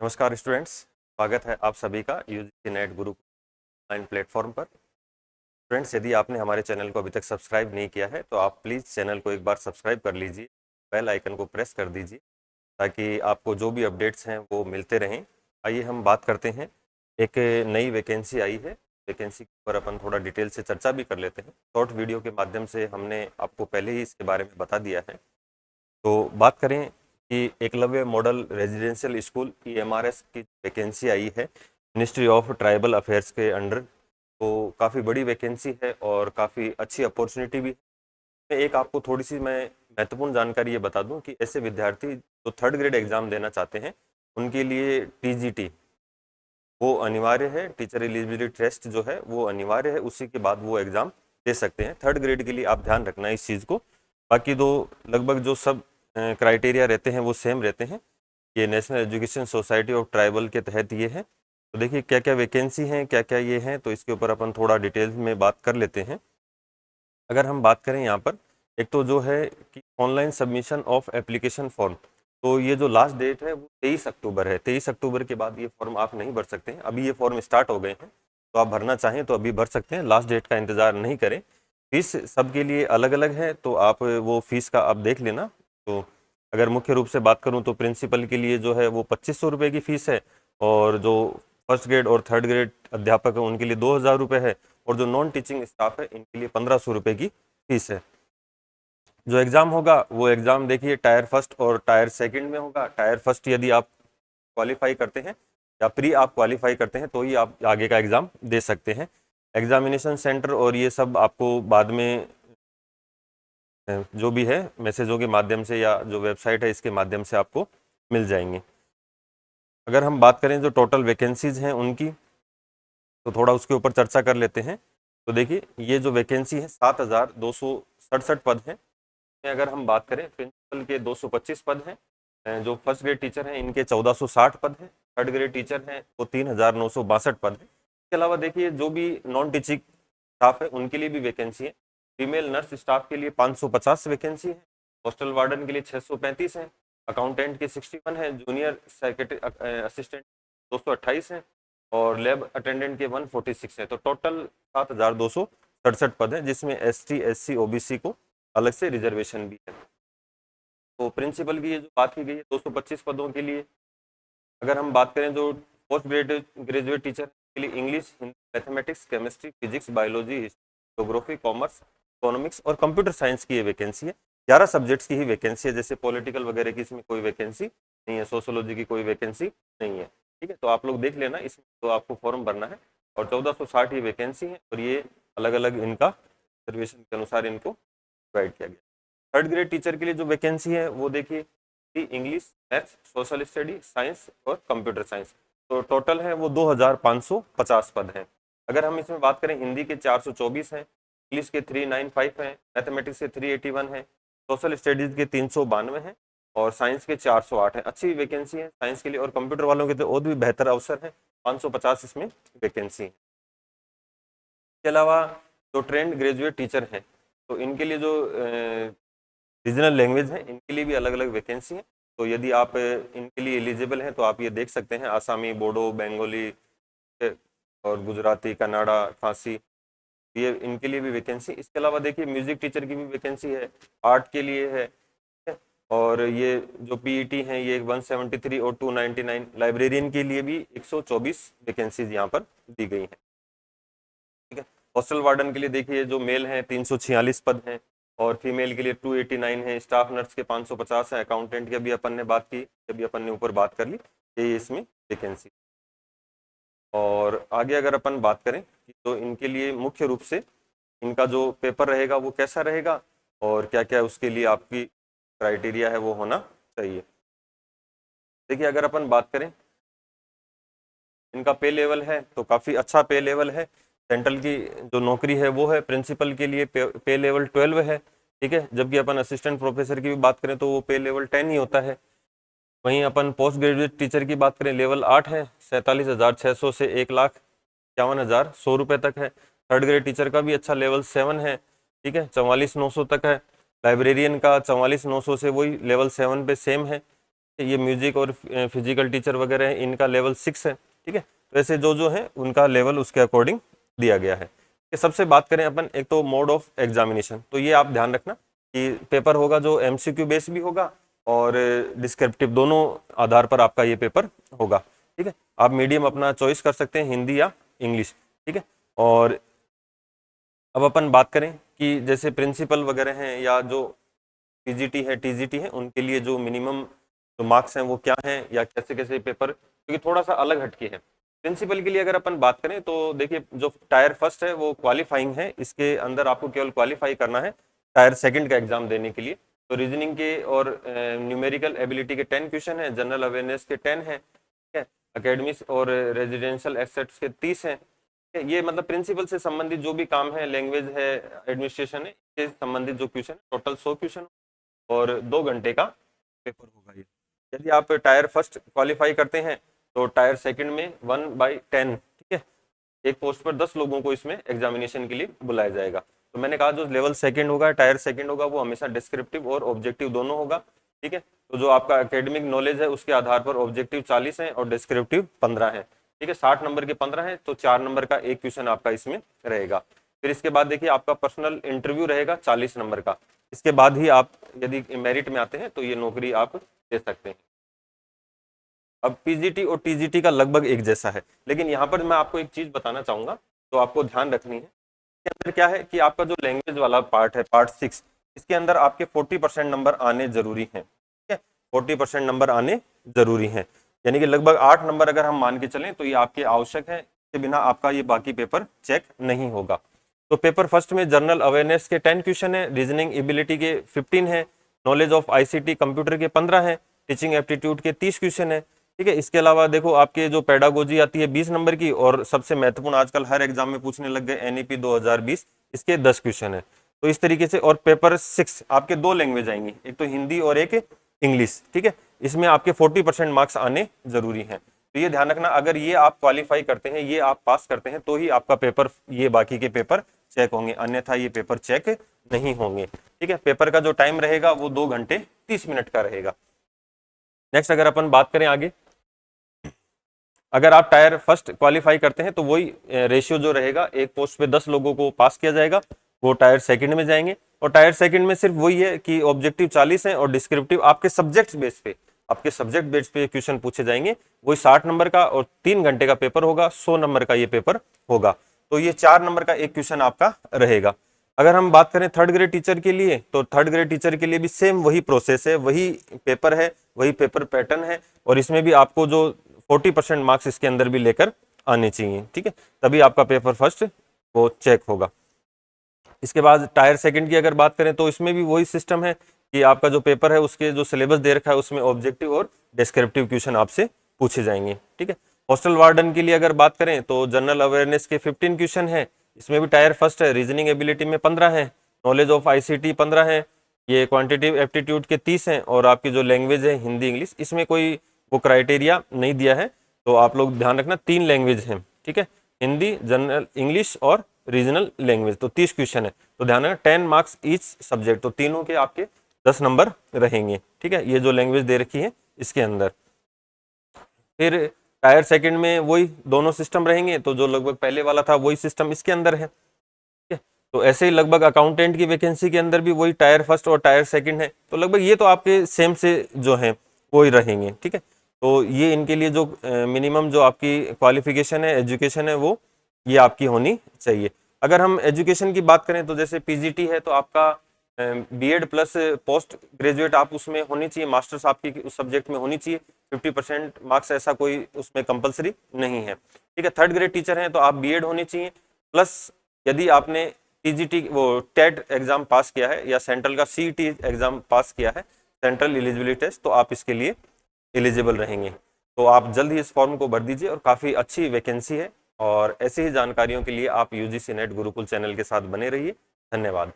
नमस्कार स्टूडेंट्स, स्वागत है आप सभी का यूजीसी नेट गुरु ऑनलाइन प्लेटफॉर्म पर। स्टूडेंट्स, यदि आपने हमारे चैनल को अभी तक सब्सक्राइब नहीं किया है तो आप प्लीज़ चैनल को एक बार सब्सक्राइब कर लीजिए, बेल आइकन को प्रेस कर दीजिए ताकि आपको जो भी अपडेट्स हैं वो मिलते रहें। आइए हम बात करते हैं। एक नई वैकेंसी आई है, वैकेंसी पर अपन थोड़ा डिटेल से चर्चा भी कर लेते हैं। शॉर्ट वीडियो के माध्यम से हमने आपको पहले ही इसके बारे में बता दिया है। तो बात करें कि Eklavya model residential school EMRS की वैकेंसी आई है मिनिस्ट्री ऑफ ट्राइबल अफेयर्स के अंडर। तो काफ़ी बड़ी वैकेंसी है और काफ़ी अच्छी अपॉर्चुनिटी भी है। एक आपको थोड़ी सी मैं महत्वपूर्ण जानकारी ये बता दूं कि ऐसे विद्यार्थी जो थर्ड ग्रेड एग्ज़ाम देना चाहते हैं उनके लिए TGT वो अनिवार्य है। टीचर एलिजिबिलिटी टेस्ट जो है वो अनिवार्य है, उसी के बाद वो एग्ज़ाम दे सकते हैं। थर्ड ग्रेड के लिए आप ध्यान रखना इस चीज़ को। बाकी दो लगभग जो सब क्राइटेरिया रहते हैं वो सेम रहते हैं। ये national education society of tribal के तहत ये है। तो देखिए क्या क्या वैकेंसी हैं, क्या क्या ये हैं, तो इसके ऊपर अपन थोड़ा डिटेल में बात कर लेते हैं। अगर हम बात करें यहाँ पर, एक तो जो है कि online submission of application form, तो ये जो लास्ट डेट है वो 23 अक्टूबर है। 23 अक्टूबर के बाद ये फॉर्म आप नहीं भर सकते हैं। अभी ये फॉर्म स्टार्ट हो गए हैं, तो आप भरना चाहें तो अभी भर सकते हैं, लास्ट डेट का इंतज़ार नहीं करें। फीस सबके लिए अलग अलग है, तो आप वो फीस का आप देख लेना। तो अगर मुख्य रूप से बात करूं तो प्रिंसिपल के लिए जो है वो 2500 रुपये की फ़ीस है, और जो फर्स्ट ग्रेड और थर्ड ग्रेड अध्यापक हैं उनके लिए 2000 रुपये है, और जो नॉन टीचिंग स्टाफ है इनके लिए 1500 रुपये की फीस है। जो एग्ज़ाम होगा वो एग्ज़ाम देखिए टायर फर्स्ट और टायर सेकंड में होगा। टायर फर्स्ट यदि आप क्वालिफाई करते हैं या प्री आप क्वालिफाई करते हैं तो ही आप आगे का एग्ज़ाम दे सकते हैं। एग्जामिनेशन सेंटर और ये सब आपको बाद में जो भी है मैसेजों के माध्यम से या जो वेबसाइट है इसके माध्यम से आपको मिल जाएंगे। अगर हम बात करें जो टोटल वैकेंसीज हैं उनकी, तो थोड़ा उसके ऊपर चर्चा कर लेते हैं। तो देखिए ये जो वैकेंसी है 7267 पद हैं। अगर हम बात करें प्रिंसिपल के 225 पद हैं, जो फर्स्ट ग्रेड टीचर हैं इनके 1460 पद हैं, थर्ड ग्रेड टीचर हैं वो 3962 पद हैं। इसके अलावा देखिए जो भी नॉन टीचिंग स्टाफ है उनके लिए भी वैकेंसी है। फीमेल नर्स स्टाफ के लिए 550 वैकेंसी है, हॉस्टल वार्डन के लिए 635 है, अकाउंटेंट के 61 है, जूनियर सेक्रेटरी असिस्टेंट 228 है, और लैब अटेंडेंट के 146 है। तो टोटल 7267 पद हैं, जिसमें ST SC OBC को अलग से रिजर्वेशन भी है। तो प्रिंसिपल की ये जो बात की गई है 225 पदों के लिए। अगर हम बात करें जो पोस्ट ग्रेजुएट टीचर के लिए English, Hindi, mathematics, chemistry, physics, biology, geography, commerce, economics और कंप्यूटर साइंस की ये वैकेंसी है। 11 सब्जेक्ट्स की ही वैकेंसी है, जैसे पॉलिटिकल वगैरह की इसमें कोई वैकेंसी नहीं है, सोशोलॉजी की कोई वैकेंसी नहीं है। ठीक है, तो आप लोग देख लेना, इसमें तो आपको फॉर्म भरना है। और 1460 ये वैकेंसी है, और ये अलग अलग इनका रिजर्वेशन के अनुसार इनको डिवाइड किया गया। थर्ड ग्रेड टीचर के लिए जो वैकेंसी है वो देखिए English, maths, social study, science और कंप्यूटर साइंस। तो टोटल है वो 2550 पद हैं। अगर हम इसमें बात करें, हिंदी के 424 हैं, इंग्लिश के 395 हैं, मैथमेटिक्स के 381 हैं, सोशल स्टडीज़ के 392 हैं, और साइंस के 408 हैं। अच्छी वैकेंसी है साइंस के लिए, और कंप्यूटर वालों के तो और भी बेहतर अवसर है, 550 इसमें वैकेंसी है। इसके अलावा जो ट्रेंड ग्रेजुएट टीचर हैं, तो इनके लिए जो रीजनल लैंग्वेज है इनके लिए भी अलग अलग वैकेंसी है। तो यदि आप इनके लिए एलिजिबल हैं तो आप ये देख सकते हैं, आसामी, बोडो, बंगाली और गुजराती, कन्नड़ा, खासी, ये इनके लिए भी वैकेंसी। इसके अलावा देखिए म्यूजिक टीचर की भी वैकेंसी है, आर्ट के लिए है, और ये जो PET हैं ये 173 और 299। लाइब्रेरियन के लिए भी 124 वैकेंसीज यहाँ पर दी गई हैं। ठीक है, हॉस्टल वार्डन के लिए देखिए जो मेल हैं 346 पद हैं, और फीमेल के लिए 289 है, स्टाफ नर्स के 550 है, अकाउंटेंट की अभी अपन ने बात की, अभी अपन ने ऊपर बात कर ली, ये इसमें वैकेंसी। और आगे अगर अपन बात करें तो इनके लिए मुख्य रूप से इनका जो पेपर रहेगा वो कैसा रहेगा, और क्या क्या उसके लिए आपकी क्राइटेरिया है वो होना चाहिए। देखिए अगर अपन बात करें इनका पे लेवल है तो काफ़ी अच्छा पे लेवल है। सेंट्रल की जो नौकरी है वो है, प्रिंसिपल के लिए पे लेवल 12 है। ठीक है, जबकि अपन असिस्टेंट प्रोफेसर की भी बात करें तो वो पे लेवल 10 ही होता है। वहीं अपन पोस्ट ग्रेजुएट टीचर की बात करें, लेवल 8 है, 47,600 से 1,51,100 रुपये तक है। थर्ड ग्रेड टीचर का भी अच्छा लेवल 7 है, ठीक है, 44,900 तक है। लाइब्रेरियन का 44,900 से वही लेवल 7 पे सेम है। ये म्यूजिक और फिजिकल टीचर वगैरह है, इनका लेवल 6 है। ठीक है, तो ऐसे जो जो है उनका लेवल उसके अकॉर्डिंग दिया गया है। सबसे बात करें अपन एक तो मोड ऑफ एग्जामिनेशन, तो ये आप ध्यान रखना कि पेपर होगा जो एमसीक्यू बेस भी होगा और डिस्क्रिप्टिव, दोनों आधार पर आपका ये पेपर होगा। ठीक है, आप मीडियम अपना चॉइस कर सकते हैं, हिंदी या इंग्लिश। ठीक है, और अब अपन बात करें कि जैसे प्रिंसिपल वगैरह हैं या जो पीजीटी है टीजीटी है, उनके लिए जो मिनिमम जो मार्क्स हैं वो क्या हैं या कैसे कैसे पेपर, क्योंकि थोड़ा सा अलग हटके है। प्रिंसिपल के लिए अगर अपन बात करें तो देखिए जो टायर फर्स्ट है वो क्वालिफाइंग है, इसके अंदर आपको केवल क्वालिफाई करना है टायर सेकंड का एग्जाम देने के लिए। तो रीजनिंग के और न्यूमेरिकल एबिलिटी के 10 क्वेश्चन है, जनरल अवेयरनेस के 10 है, ठीक है, एकेडमिक्स और रेजिडेंशियल एसेट्स के 30 हैं। ये मतलब प्रिंसिपल से संबंधित जो भी काम है, लैंग्वेज है, एडमिनिस्ट्रेशन है, इससे संबंधित जो क्वेश्चन टोटल 100 क्वेश्चन और 2 घंटे का पेपर होगा ये। यदि आप टायर फर्स्ट क्वालिफाई करते हैं तो टायर सेकंड में 1/10, ठीक है, एक पोस्ट पर 10 लोगों को इसमें एग्जामिनेशन के लिए बुलाया जाएगा। तो मैंने कहा जो लेवल सेकंड होगा, टायर सेकंड होगा, वो हमेशा डिस्क्रिप्टिव और ऑब्जेक्टिव दोनों होगा। ठीक है, तो जो आपका एकेडमिक नॉलेज है उसके आधार पर ऑब्जेक्टिव 40 है और डिस्क्रिप्टिव 15 है। ठीक है, 60 नंबर के 15 है, तो 4 नंबर का एक क्वेश्चन आपका इसमें रहेगा। फिर इसके बाद देखिए आपका पर्सनल इंटरव्यू रहेगा 40 नंबर का। इसके बाद ही आप यदि मेरिट में आते हैं तो ये नौकरी आप दे सकते हैं। अब पीजीटी और टीजीटी का लगभग एक जैसा है, लेकिन यहाँ पर मैं आपको एक चीज बताना चाहूंगा तो आपको ध्यान रखनी है। इसके अंदर क्या है कि आपका जो लैंग्वेज वाला पार्ट है, पार्ट 6, इसके अंदर आपके 40% नंबर आने जरूरी हैं। ठीक है, 40% नंबर आने जरूरी हैं, यानी कि लगभग 8 नंबर अगर हम मान के चलें तो ये आपके आवश्यक है, के बिना आपका ये बाकी पेपर चेक नहीं होगा। तो पेपर फर्स्ट में जनरल अवेयरनेस के 10 क्वेश्चन है, रीजनिंग एबिलिटी के 15 है, नॉलेज ऑफ आईसीटी कंप्यूटर के 15 है, टीचिंग एप्टीट्यूड के 30 क्वेश्चन है। ठीक है, इसके अलावा देखो आपके जो पेडागोजी आती है 20 नंबर की, और सबसे महत्वपूर्ण आजकल हर एग्जाम में पूछने लग गए एनईपी 2020, इसके 10 क्वेश्चन है। तो इस तरीके से, और पेपर 6 आपके 2 लैंग्वेज आएंगी, एक तो हिंदी और एक इंग्लिश। ठीक है, इसमें आपके 40% मार्क्स आने जरूरी हैं। तो ये ध्यान रखना, अगर ये आप क्वालिफाई करते हैं, ये आप पास करते हैं, तो ही आपका पेपर, ये बाकी के पेपर चेक होंगे, अन्यथा ये पेपर चेक नहीं होंगे। ठीक है, पेपर का जो टाइम रहेगा वो 2 घंटे 30 मिनट का रहेगा। नेक्स्ट अगर अपन बात करें आगे, अगर आप टायर फर्स्ट क्वालिफाई करते हैं तो वही रेशियो जो रहेगा, एक पोस्ट पे 10 लोगों को पास किया जाएगा, वो टायर सेकंड में जाएंगे। और टायर सेकंड में सिर्फ वही है कि ऑब्जेक्टिव 40 है और डिस्क्रिप्टिव आपके सब्जेक्ट बेस पे, आपके सब्जेक्ट बेस पे क्वेश्चन पूछे जाएंगे, वही 60 नंबर का और 3 घंटे का पेपर होगा, 100 नंबर का ये पेपर होगा। तो ये 4 नंबर का एक क्वेश्चन आपका रहेगा। अगर हम बात करें थर्ड ग्रेड टीचर के लिए, तो थर्ड ग्रेड टीचर के लिए भी सेम वही प्रोसेस है, वही पेपर है, वही पेपर पैटर्न है, और इसमें भी आपको जो 40% मार्क्स इसके अंदर भी लेकर आने चाहिए। ठीक है, तभी आपका पेपर फर्स्ट वो चेक होगा। इसके बाद टायर सेकंड की अगर बात करें तो इसमें भी वही सिस्टम है कि आपका जो पेपर है उसके जो सिलेबस दे रखा है उसमें ऑब्जेक्टिव और डिस्क्रिप्टिव क्वेश्चन आपसे पूछे जाएंगे। ठीक है, हॉस्टल वार्डन के लिए अगर बात करें तो जनरल अवेयरनेस के 15 क्वेश्चन है, इसमें भी टायर फर्स्ट है, रीजनिंग एबिलिटी में 15 है, नॉलेज ऑफ आईसीटी 15 है, ये क्वांटिटेटिव एप्टीट्यूड के 30 हैं, और आपकी जो लैंग्वेज है हिंदी इंग्लिश, इसमें कोई वो क्राइटेरिया नहीं दिया है। तो आप लोग ध्यान रखना 3 लैंग्वेज हैं। ठीक है, हिंदी, जनरल इंग्लिश और रीजनल लैंग्वेज, तो 30 क्वेश्चन है। तो ध्यान रखना 10 मार्क्स ईच सब्जेक्ट, तो तीनों के आपके 10 नंबर रहेंगे। ठीक है, ये जो लैंग्वेज दे रखी है इसके अंदर। फिर टायर सेकंड में वही दोनों सिस्टम रहेंगे, तो जो लगभग पहले वाला था वही सिस्टम इसके अंदर है। ठीक है, तो ऐसे ही लगभग अकाउंटेंट की वैकेंसी के अंदर भी वही टायर फर्स्ट और टायर सेकंड है, तो लगभग ये तो आपके सेम से जो है वही रहेंगे। ठीक है, तो ये इनके लिए जो मिनिमम जो आपकी क्वालिफिकेशन है, एजुकेशन है, वो ये आपकी होनी चाहिए। अगर हम एजुकेशन की बात करें तो जैसे पीजीटी है तो आपका बीएड प्लस पोस्ट ग्रेजुएट आप उसमें होनी चाहिए, मास्टर्स आपकी उस सब्जेक्ट में होनी चाहिए, 50% मार्क्स ऐसा कोई उसमें कंपलसरी नहीं है। ठीक है, थर्ड ग्रेड टीचर हैं तो आप बीएड होनी चाहिए, प्लस यदि आपने टीजीटी वो टेट एग्जाम पास किया है या सेंट्रल का सीईटी एग्जाम पास किया है, सेंट्रल एलिजिबिलिटी टेस्ट, तो आप इसके लिए एलिजिबल रहेंगे। तो आप जल्द ही इस फॉर्म को भर दीजिए, और काफ़ी अच्छी वैकेंसी है। और ऐसी ही जानकारियों के लिए आप यूजीसी नेट गुरुकुल चैनल के साथ बने रहिए। धन्यवाद।